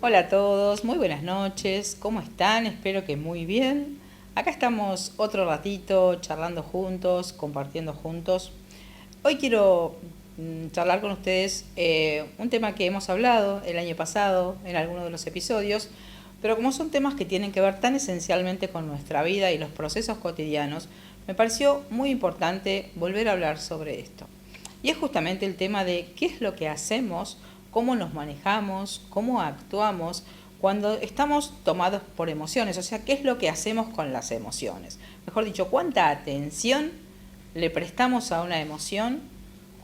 Hola a todos, muy buenas noches, ¿cómo están? Espero que muy bien. Acá estamos otro ratito charlando juntos, compartiendo juntos. Hoy quiero charlar con ustedes un tema que hemos hablado el año pasado en alguno de los episodios, pero como son temas que tienen que ver tan esencialmente con nuestra vida y los procesos cotidianos, me pareció muy importante volver a hablar sobre esto. Y es justamente el tema de qué es lo que hacemos, cómo nos manejamos, cómo actuamos cuando estamos tomados por emociones, o sea, qué es lo que hacemos con las emociones. Mejor dicho, cuánta atención le prestamos a una emoción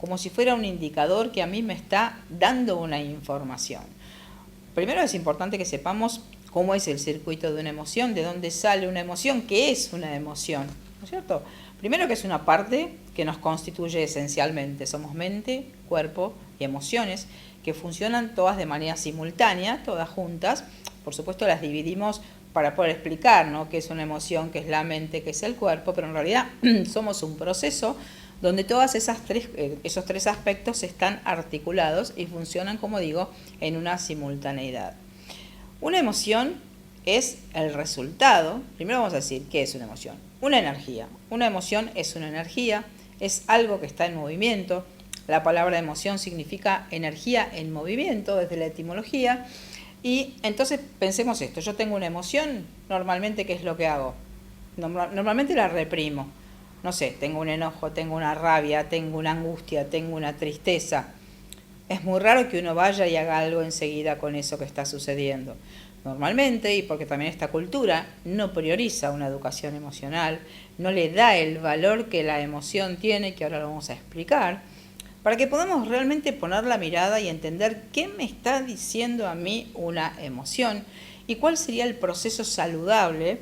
como si fuera un indicador que a mí me está dando una información. Primero es importante que sepamos cómo es el circuito de una emoción, de dónde sale una emoción, qué es una emoción, ¿no es cierto? Primero que es una parte que nos constituye esencialmente, somos mente, cuerpo y emociones que funcionan todas de manera simultánea, todas juntas. Por supuesto las dividimos para poder explicar, ¿no?, qué es una emoción, qué es la mente, qué es el cuerpo, pero en realidad somos un proceso donde todos esos tres aspectos están articulados y funcionan, como digo, en una simultaneidad. Una emoción es el resultado. Primero vamos a decir qué es una emoción. Una energía. Una emoción es una energía, es algo que está en movimiento. La palabra emoción significa energía en movimiento desde la etimología. Y entonces pensemos esto, yo tengo una emoción, normalmente ¿qué es lo que hago? Normalmente la reprimo. No sé, tengo un enojo, tengo una rabia, tengo una angustia, tengo una tristeza. Es muy raro que uno vaya y haga algo enseguida con eso que está sucediendo. Normalmente, y porque también esta cultura no prioriza una educación emocional, no le da el valor que la emoción tiene, que ahora lo vamos a explicar, para que podamos realmente poner la mirada y entender qué me está diciendo a mí una emoción y cuál sería el proceso saludable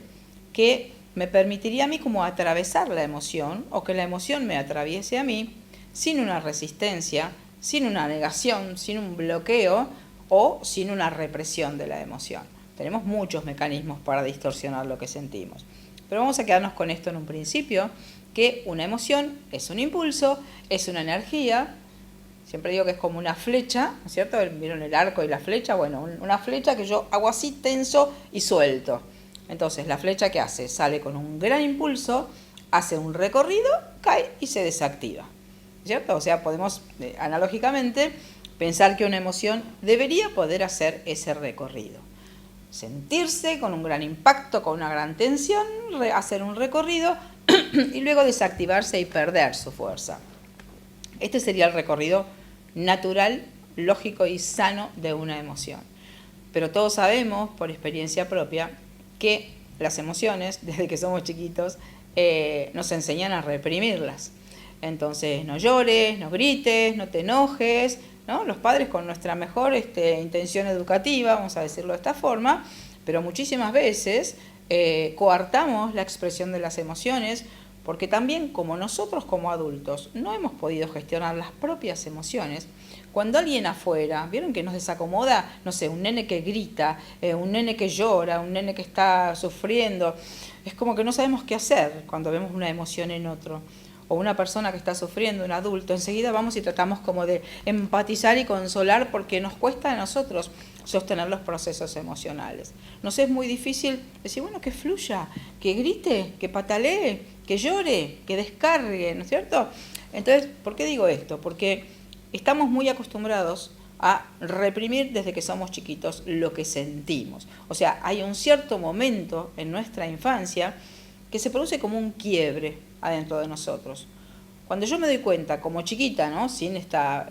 que me permitiría a mí como atravesar la emoción o que la emoción me atraviese a mí sin una resistencia, sin una negación, sin un bloqueo o sin una represión de la emoción. Tenemos muchos mecanismos para distorsionar lo que sentimos. Pero vamos a quedarnos con esto en un principio, que una emoción es un impulso, es una energía. Siempre digo que es como una flecha, ¿no es cierto? ¿Vieron el arco y la flecha? Bueno, una flecha que yo hago así tenso y suelto. Entonces, la flecha que hace, sale con un gran impulso, hace un recorrido, cae y se desactiva, ¿cierto? O sea, podemos analógicamente pensar que una emoción debería poder hacer ese recorrido. Sentirse con un gran impacto, con una gran tensión, hacer un recorrido y luego desactivarse y perder su fuerza. Este sería el recorrido natural, lógico y sano de una emoción. Pero todos sabemos, por experiencia propia, que las emociones, desde que somos chiquitos, nos enseñan a reprimirlas. Entonces, no llores, no grites, no te enojes, ¿no? Los padres con nuestra mejor intención educativa, vamos a decirlo de esta forma, pero muchísimas veces coartamos la expresión de las emociones porque también como nosotros como adultos no hemos podido gestionar las propias emociones, cuando alguien afuera, ¿vieron que nos desacomoda? No sé, un nene que grita, un nene que llora, un nene que está sufriendo, es como que no sabemos qué hacer cuando vemos una emoción en otro. O una persona que está sufriendo, un adulto, enseguida vamos y tratamos como de empatizar y consolar porque nos cuesta a nosotros sostener los procesos emocionales. Nos es muy difícil decir, bueno, que fluya, que grite, que patalee, que llore, que descargue, ¿no es cierto? Entonces, ¿por qué digo esto? Porque estamos muy acostumbrados a reprimir desde que somos chiquitos lo que sentimos. O sea, hay un cierto momento en nuestra infancia que se produce como un quiebre adentro de nosotros. Cuando yo me doy cuenta, como chiquita, ¿no?, sin esta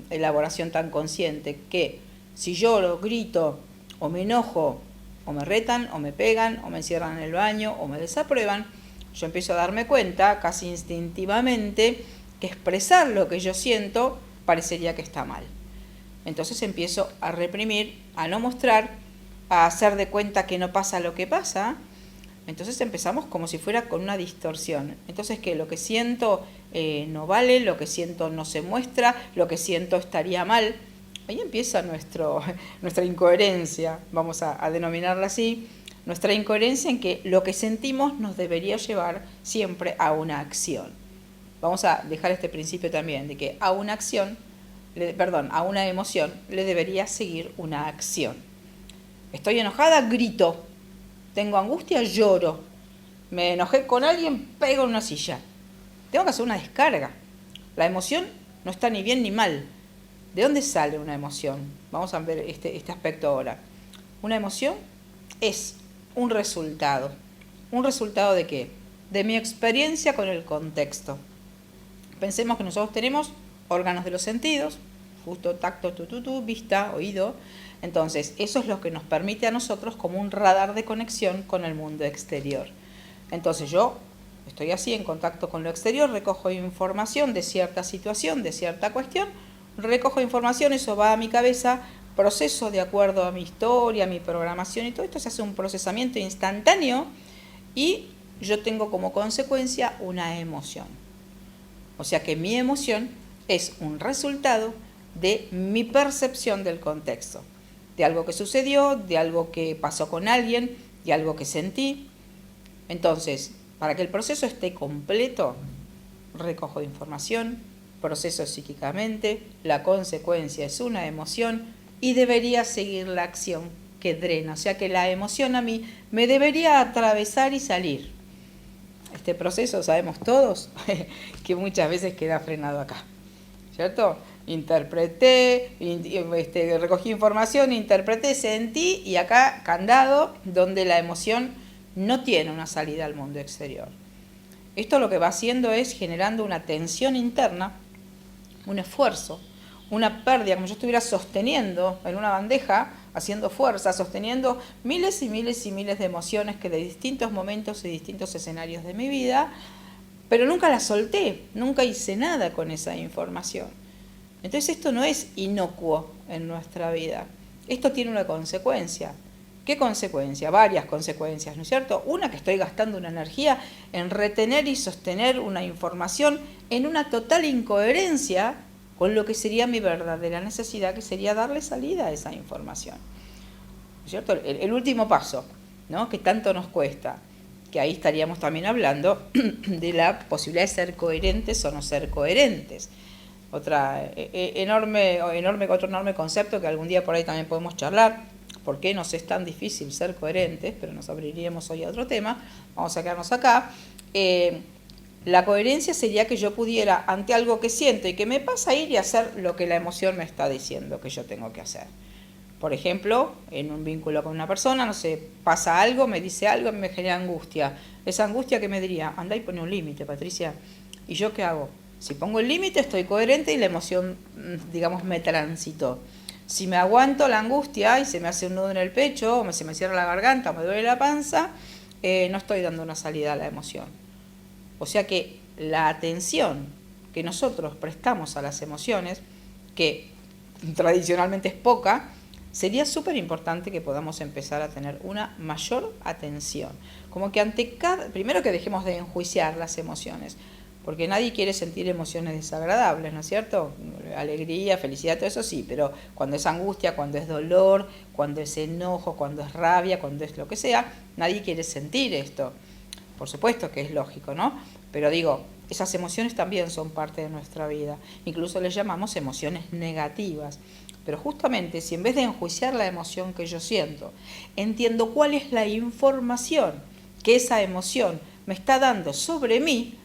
elaboración tan consciente, que si lloro, grito o me enojo, o me retan, o me pegan, o me encierran en el baño, o me desaprueban, yo empiezo a darme cuenta, casi instintivamente, que expresar lo que yo siento parecería que está mal. Entonces empiezo a reprimir, a no mostrar, a hacer de cuenta que no pasa lo que pasa. Entonces empezamos como si fuera con una distorsión. Entonces que lo que siento no vale, lo que siento no se muestra, lo que siento estaría mal. Ahí empieza nuestra incoherencia, vamos a denominarla así, nuestra incoherencia en que lo que sentimos nos debería llevar siempre a una acción. Vamos a dejar este principio también de que a una acción, a una emoción le debería seguir una acción. Estoy enojada, grito. Tengo angustia, lloro. Me enojé con alguien, pego en una silla. Tengo que hacer una descarga. La emoción no está ni bien ni mal. ¿De dónde sale una emoción? Vamos a ver este aspecto ahora. Una emoción es un resultado. ¿Un resultado de qué? De mi experiencia con el contexto. Pensemos que nosotros tenemos órganos de los sentidos, justo tacto, vista, oído. Entonces, eso es lo que nos permite a nosotros como un radar de conexión con el mundo exterior. Entonces, yo estoy así en contacto con lo exterior, recojo información de cierta situación, de cierta cuestión, recojo información, eso va a mi cabeza, proceso de acuerdo a mi historia, a mi programación y todo esto se hace un procesamiento instantáneo y yo tengo como consecuencia una emoción. O sea que mi emoción es un resultado de mi percepción del contexto, de algo que sucedió, de algo que pasó con alguien, de algo que sentí. Entonces, para que el proceso esté completo, recojo información, proceso psíquicamente, la consecuencia es una emoción y debería seguir la acción que drena. O sea que la emoción a mí me debería atravesar y salir. Este proceso sabemos todos que muchas veces queda frenado acá, ¿cierto? Interpreté, recogí información, interpreté, sentí y acá candado donde la emoción no tiene una salida al mundo exterior. Esto lo que va haciendo es generando una tensión interna, un esfuerzo, una pérdida, como yo estuviera sosteniendo en una bandeja, haciendo fuerza, sosteniendo miles y miles y miles de emociones que de distintos momentos y distintos escenarios de mi vida, pero nunca las solté, nunca hice nada con esa información. Entonces esto no es inocuo en nuestra vida, esto tiene una consecuencia. ¿Qué consecuencia? Varias consecuencias, ¿no es cierto? Una, que estoy gastando una energía en retener y sostener una información en una total incoherencia con lo que sería mi verdadera necesidad, que sería darle salida a esa información. ¿No es cierto? El último paso, ¿no? Que tanto nos cuesta, que ahí estaríamos también hablando de la posibilidad de ser coherentes o no ser coherentes. Otro enorme concepto que algún día por ahí también podemos charlar. ¿Por qué nos es tan difícil ser coherentes? Pero nos abriríamos hoy a otro tema. Vamos a quedarnos acá. La coherencia sería que yo pudiera, ante algo que siento y que me pasa, ir y hacer lo que la emoción me está diciendo que yo tengo que hacer. Por ejemplo, en un vínculo con una persona, no sé, pasa algo, me dice algo y me genera angustia. Esa angustia que me diría, anda y pone un límite, Patricia. ¿Y yo qué hago? Si pongo el límite, estoy coherente y la emoción, digamos, me transitó. Si me aguanto la angustia y se me hace un nudo en el pecho, o se me cierra la garganta, o me duele la panza, no estoy dando una salida a la emoción. O sea que la atención que nosotros prestamos a las emociones, que tradicionalmente es poca, sería súper importante que podamos empezar a tener una mayor atención. Como que primero que dejemos de enjuiciar las emociones, porque nadie quiere sentir emociones desagradables, ¿no es cierto? Alegría, felicidad, todo eso sí, pero cuando es angustia, cuando es dolor, cuando es enojo, cuando es rabia, cuando es lo que sea, nadie quiere sentir esto. Por supuesto que es lógico, ¿no? Pero digo, esas emociones también son parte de nuestra vida. Incluso les llamamos emociones negativas. Pero justamente si en vez de enjuiciar la emoción que yo siento, entiendo cuál es la información que esa emoción me está dando sobre mí,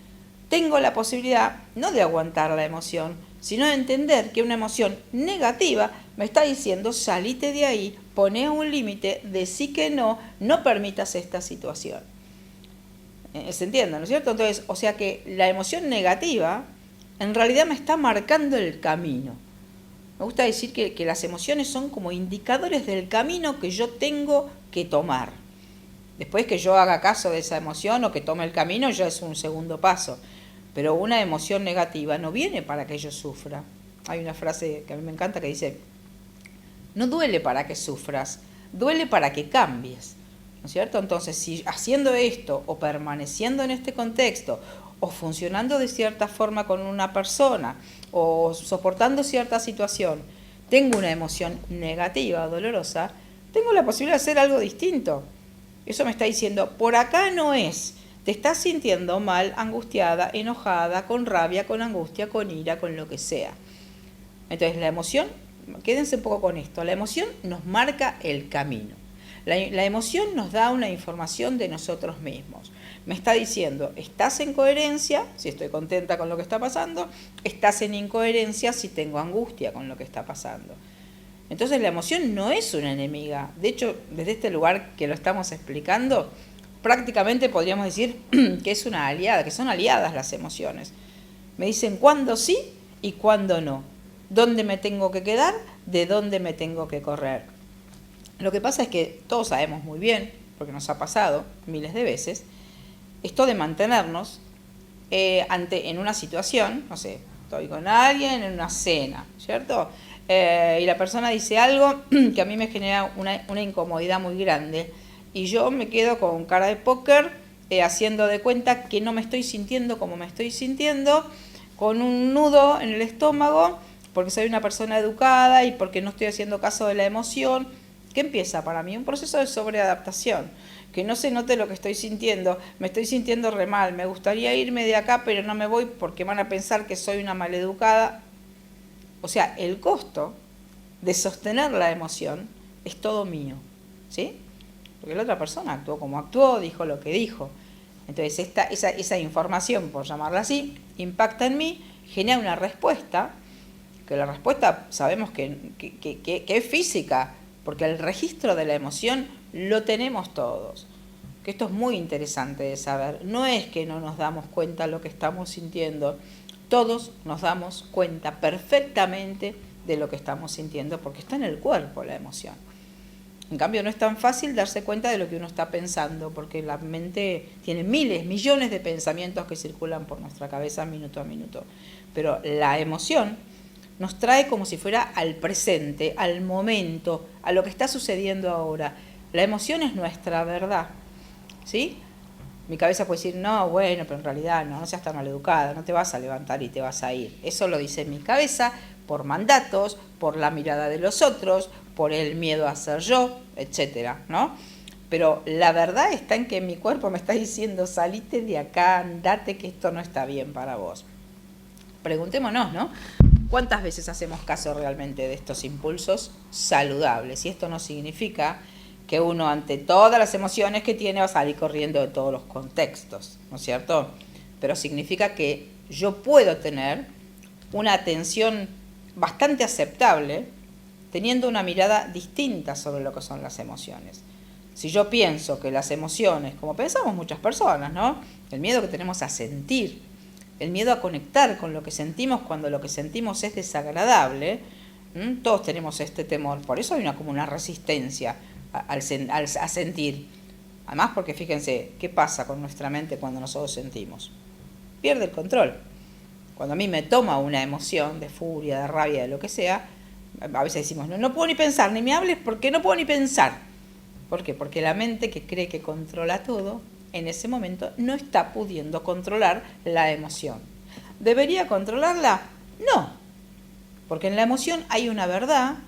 tengo la posibilidad no de aguantar la emoción, sino de entender que una emoción negativa me está diciendo salite de ahí, poné un límite, decí que no permitas esta situación. ¿Se entiende, no es cierto? Entonces, o sea que la emoción negativa en realidad me está marcando el camino. Me gusta decir que las emociones son como indicadores del camino que yo tengo que tomar. Después que yo haga caso de esa emoción o que tome el camino ya es un segundo paso. Pero una emoción negativa no viene para que yo sufra. Hay una frase que a mí me encanta que dice, no duele para que sufras, duele para que cambies. ¿No es cierto? Entonces, si haciendo esto o permaneciendo en este contexto o funcionando de cierta forma con una persona o soportando cierta situación, tengo una emoción negativa o dolorosa, tengo la posibilidad de hacer algo distinto. Eso me está diciendo, por acá no es. Te estás sintiendo mal, angustiada, enojada, con rabia, con angustia, con ira, con lo que sea. Entonces la emoción, quédense un poco con esto, la emoción nos marca el camino. La emoción nos da una información de nosotros mismos. Me está diciendo, estás en coherencia si estoy contenta con lo que está pasando, estás en incoherencia si tengo angustia con lo que está pasando. Entonces la emoción no es una enemiga. De hecho, desde este lugar que lo estamos explicando, prácticamente podríamos decir que es una aliada, que son aliadas las emociones. Me dicen cuándo sí y cuándo no. ¿Dónde me tengo que quedar? ¿De dónde me tengo que correr? Lo que pasa es que todos sabemos muy bien, porque nos ha pasado miles de veces, esto de mantenernos en una situación, no sé, estoy con alguien en una cena, ¿cierto? Y la persona dice algo que a mí me genera una incomodidad muy grande y yo me quedo con cara de póker haciendo de cuenta que no me estoy sintiendo como me estoy sintiendo, con un nudo en el estómago porque soy una persona educada y porque no estoy haciendo caso de la emoción. ¿Qué empieza para mí? Un proceso de sobreadaptación, que no se note lo que estoy sintiendo, me estoy sintiendo re mal, me gustaría irme de acá pero no me voy porque van a pensar que soy una maleducada. O sea, el costo de sostener la emoción es todo mío, ¿sí? Porque la otra persona actuó como actuó, dijo lo que dijo. Entonces esa información, por llamarla así, impacta en mí, genera una respuesta, que la respuesta sabemos que es física, porque el registro de la emoción lo tenemos todos. Que esto es muy interesante de saber. No es que no nos damos cuenta de lo que estamos sintiendo, todos nos damos cuenta perfectamente de lo que estamos sintiendo porque está en el cuerpo la emoción. En cambio, no es tan fácil darse cuenta de lo que uno está pensando porque la mente tiene miles, millones de pensamientos que circulan por nuestra cabeza minuto a minuto. Pero la emoción nos trae como si fuera al presente, al momento, a lo que está sucediendo ahora. La emoción es nuestra verdad, ¿sí? Mi cabeza puede decir, no, bueno, pero en realidad no seas tan maleducada, no te vas a levantar y te vas a ir. Eso lo dice mi cabeza por mandatos, por la mirada de los otros, por el miedo a ser yo, etcétera, ¿no? Pero la verdad está en que mi cuerpo me está diciendo, salite de acá, andate, que esto no está bien para vos. Preguntémonos, ¿no? ¿Cuántas veces hacemos caso realmente de estos impulsos saludables? Y esto no significa que uno ante todas las emociones que tiene va a salir corriendo de todos los contextos, ¿no es cierto? Pero significa que yo puedo tener una atención bastante aceptable teniendo una mirada distinta sobre lo que son las emociones. Si yo pienso que las emociones, como pensamos muchas personas, ¿no? El miedo que tenemos a sentir, el miedo a conectar con lo que sentimos cuando lo que sentimos es desagradable, todos tenemos este temor, por eso hay como una resistencia a sentir. Además porque fíjense, ¿qué pasa con nuestra mente cuando nosotros sentimos? Pierde el control. Cuando a mí me toma una emoción de furia, de rabia, de lo que sea, a veces decimos, no puedo ni pensar, ni me hables porque no puedo ni pensar. ¿Por qué? Porque la mente que cree que controla todo, en ese momento no está pudiendo controlar la emoción. ¿Debería controlarla? No, porque en la emoción hay una verdad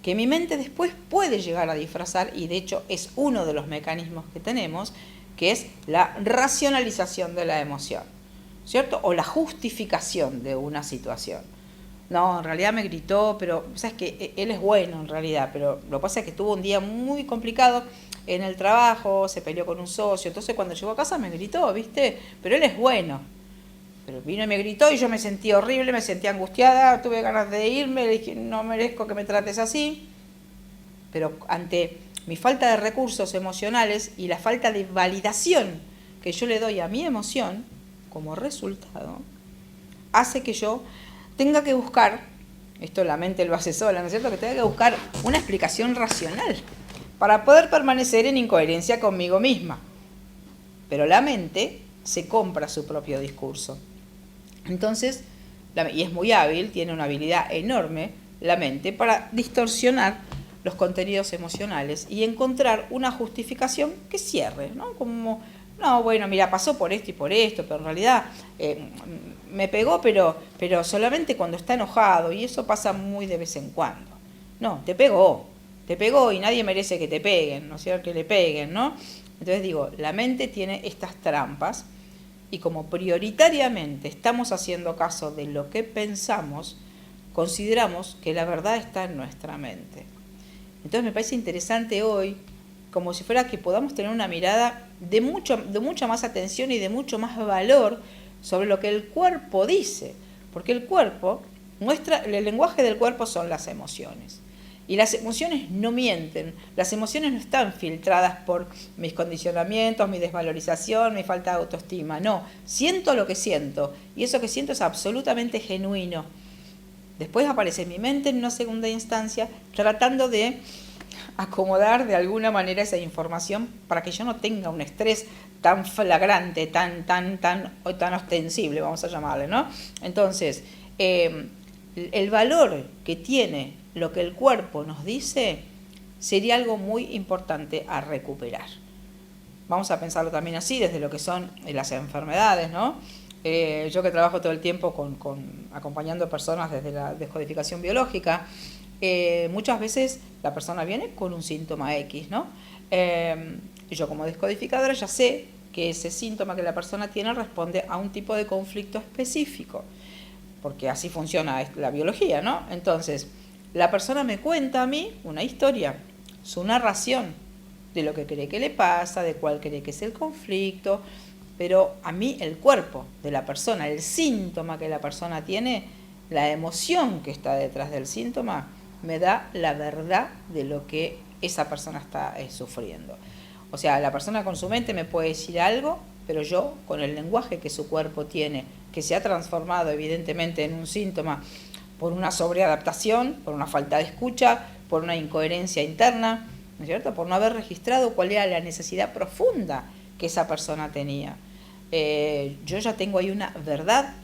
que mi mente después puede llegar a disfrazar, y de hecho es uno de los mecanismos que tenemos, que es la racionalización de la emoción, ¿cierto? O la justificación de una situación. No, en realidad me gritó, pero sabes que él es bueno en realidad, pero lo que pasa es que tuvo un día muy complicado en el trabajo, se peleó con un socio, entonces cuando llegó a casa me gritó, ¿viste? Pero él es bueno. Pero vino y me gritó y yo me sentí horrible, me sentí angustiada, tuve ganas de irme, le dije, no merezco que me trates así. Pero ante mi falta de recursos emocionales y la falta de validación que yo le doy a mi emoción, como resultado, hace que yo tenga que buscar, esto la mente lo hace sola, ¿no es cierto?, que tenga que buscar una explicación racional para poder permanecer en incoherencia conmigo misma. Pero la mente se compra su propio discurso. Entonces, y es muy hábil, tiene una habilidad enorme, la mente, para distorsionar los contenidos emocionales y encontrar una justificación que cierre, ¿no? Como, no, bueno, mira, pasó por esto y por esto, pero en realidad me pegó, pero solamente cuando está enojado, y eso pasa muy de vez en cuando. No, te pegó y nadie merece que te peguen, ¿no es cierto?, que le peguen, ¿no? Entonces digo, la mente tiene estas trampas, y como prioritariamente estamos haciendo caso de lo que pensamos, consideramos que la verdad está en nuestra mente. Entonces me parece interesante hoy como si fuera que podamos tener una mirada de mucha más atención y de mucho más valor sobre lo que el cuerpo dice, porque el cuerpo, el lenguaje del cuerpo son las emociones. Y las emociones no mienten, las emociones no están filtradas por mis condicionamientos, mi desvalorización, mi falta de autoestima, no, siento lo que siento y eso que siento es absolutamente genuino. Después aparece mi mente en una segunda instancia tratando de acomodar de alguna manera esa información para que yo no tenga un estrés tan flagrante, tan ostensible, vamos a llamarle, ¿no? Entonces, el valor que tiene lo que el cuerpo nos dice sería algo muy importante a recuperar. Vamos a pensarlo también así, desde lo que son las enfermedades, ¿no? Yo que trabajo todo el tiempo acompañando personas desde la descodificación biológica, muchas veces la persona viene con un síntoma X, ¿no? Y yo como descodificadora ya sé que ese síntoma que la persona tiene responde a un tipo de conflicto específico, porque así funciona la biología, ¿no? Entonces, la persona me cuenta a mí una historia, su narración de lo que cree que le pasa, de cuál cree que es el conflicto, pero a mí el cuerpo de la persona, el síntoma que la persona tiene, la emoción que está detrás del síntoma, me da la verdad de lo que esa persona está sufriendo. O sea, la persona con su mente me puede decir algo, pero yo, con el lenguaje que su cuerpo tiene, que se ha transformado evidentemente en un síntoma por una sobreadaptación, por una falta de escucha, por una incoherencia interna, ¿no es cierto? Por no haber registrado cuál era la necesidad profunda que esa persona tenía. Yo ya tengo ahí una verdad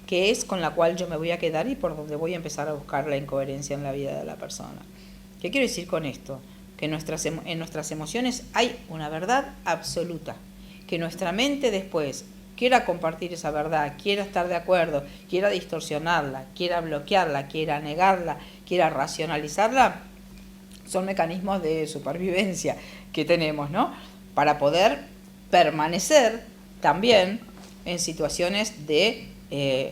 que es con la cual yo me voy a quedar y por donde voy a empezar a buscar la incoherencia en la vida de la persona. ¿Qué quiero decir con esto? Que en nuestras emociones hay una verdad absoluta, que nuestra mente después quiera compartir esa verdad, quiera estar de acuerdo, quiera distorsionarla, quiera bloquearla, quiera negarla, quiera racionalizarla, son mecanismos de supervivencia que tenemos, ¿no? Para poder permanecer también en situaciones de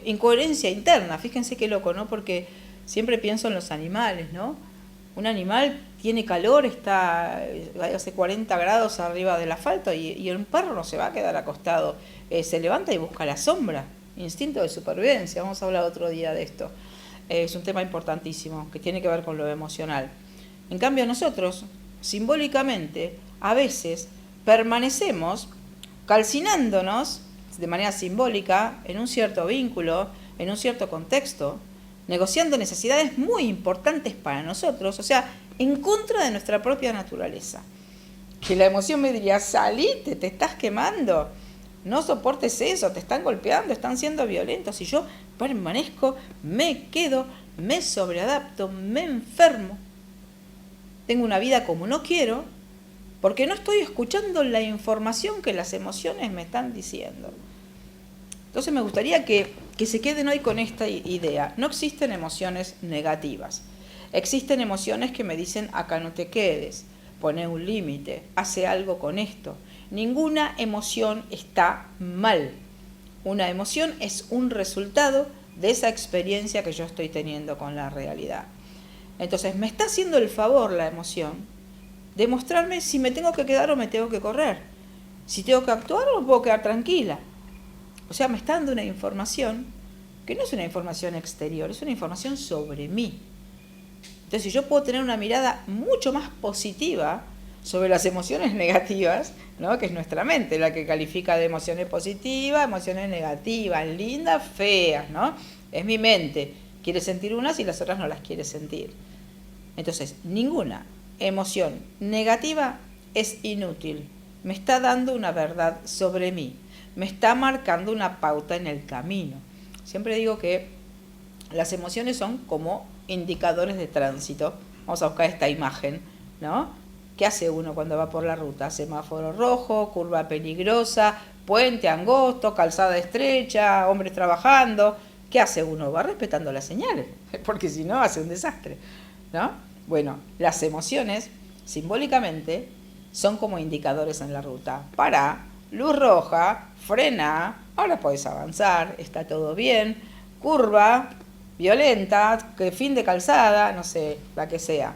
incoherencia interna. Fíjense qué loco, ¿no? Porque siempre pienso en los animales, ¿no? Un animal tiene calor, está hace 40 grados arriba del asfalto y un perro no se va a quedar acostado, se levanta y busca la sombra, instinto de supervivencia. Vamos a hablar otro día de esto. Es un tema importantísimo que tiene que ver con lo emocional. En cambio nosotros, simbólicamente, a veces permanecemos calcinándonos de manera simbólica en un cierto vínculo, en un cierto contexto, negociando necesidades muy importantes para nosotros, o sea, en contra de nuestra propia naturaleza. Que la emoción me diría, salite, te estás quemando, no soportes eso, te están golpeando, están siendo violentos, y yo permanezco, me quedo, me sobreadapto, me enfermo, tengo una vida como no quiero, porque no estoy escuchando la información que las emociones me están diciendo. Entonces me gustaría que se queden hoy con esta idea. No existen emociones negativas. Existen emociones que me dicen, acá no te quedes, pone un límite, hace algo con esto. Ninguna emoción está mal. Una emoción es un resultado de esa experiencia que yo estoy teniendo con la realidad. Entonces me está haciendo el favor la emoción de mostrarme si me tengo que quedar o me tengo que correr, si tengo que actuar o puedo quedar tranquila. O sea, me está dando una información que no es una información exterior, es una información sobre mí. Entonces yo puedo tener una mirada mucho más positiva sobre las emociones negativas, ¿no? Que es nuestra mente la que califica de emociones positivas, emociones negativas, lindas, feas, ¿no? Es mi mente, quiere sentir unas y las otras no las quiere sentir. Entonces, ninguna emoción negativa es inútil, me está dando una verdad sobre mí, me está marcando una pauta en el camino. Siempre digo que las emociones son como indicadores de tránsito. Vamos a buscar esta imagen, ¿no? ¿Qué hace uno cuando va por la ruta? Semáforo rojo, curva peligrosa, puente angosto, calzada estrecha, hombres trabajando. ¿Qué hace uno? Va respetando las señales, porque si no hace un desastre, ¿no? Bueno, las emociones, simbólicamente, son como indicadores en la ruta. Pará, luz roja, frena, ahora podés avanzar, está todo bien, curva, violenta, fin de calzada, no sé, la que sea.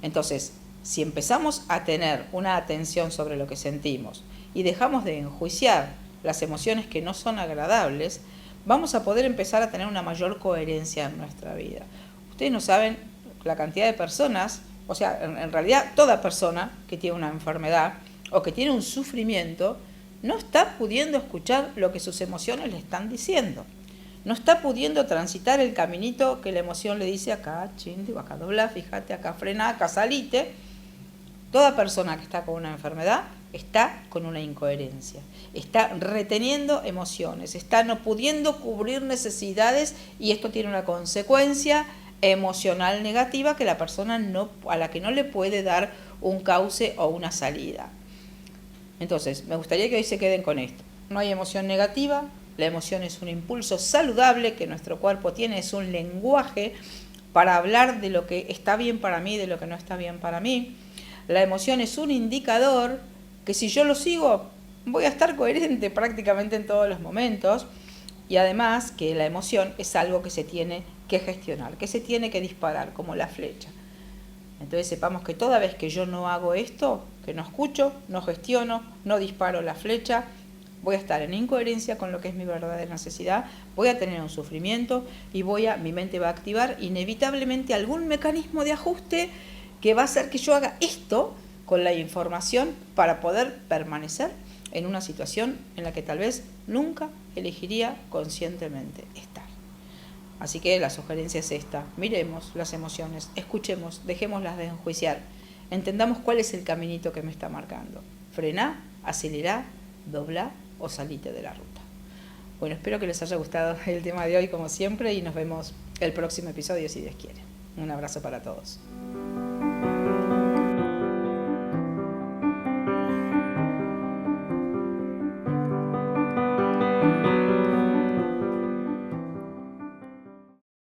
Entonces, Si empezamos a tener una atención sobre lo que sentimos y dejamos de enjuiciar las emociones que no son agradables, vamos a poder empezar a tener una mayor coherencia en nuestra vida. Ustedes no saben la cantidad de personas, o sea, en realidad toda persona que tiene una enfermedad o que tiene un sufrimiento, no está pudiendo escuchar lo que sus emociones le están diciendo. No está pudiendo transitar el caminito que la emoción le dice: acá, chindi, acá dobla, fíjate, acá frena, acá salite. Toda persona que está con una enfermedad está con una incoherencia, está reteniendo emociones, está no pudiendo cubrir necesidades, y esto tiene una consecuencia emocional negativa que la persona a la que no le puede dar un cauce o una salida. Entonces, me gustaría que hoy se queden con esto. No hay emoción negativa, la emoción es un impulso saludable que nuestro cuerpo tiene, es un lenguaje para hablar de lo que está bien para mí y de lo que no está bien para mí. La emoción es un indicador que si yo lo sigo, voy a estar coherente prácticamente en todos los momentos. Y además que la emoción es algo que se tiene que gestionar, que se tiene que disparar, como la flecha. Entonces sepamos que toda vez que yo no hago esto, que no escucho, no gestiono, no disparo la flecha, voy a estar en incoherencia con lo que es mi verdadera necesidad, voy a tener un sufrimiento y mi mente va a activar inevitablemente algún mecanismo de ajuste que va a hacer que yo haga esto con la información para poder permanecer en una situación en la que tal vez nunca elegiría conscientemente estar. Así que la sugerencia es esta: miremos las emociones, escuchemos, dejémoslas de enjuiciar, entendamos cuál es el caminito que me está marcando. Frená, acelerá, doblá o salite de la ruta. Bueno, espero que les haya gustado el tema de hoy como siempre y nos vemos el próximo episodio si Dios quiere. Un abrazo para todos.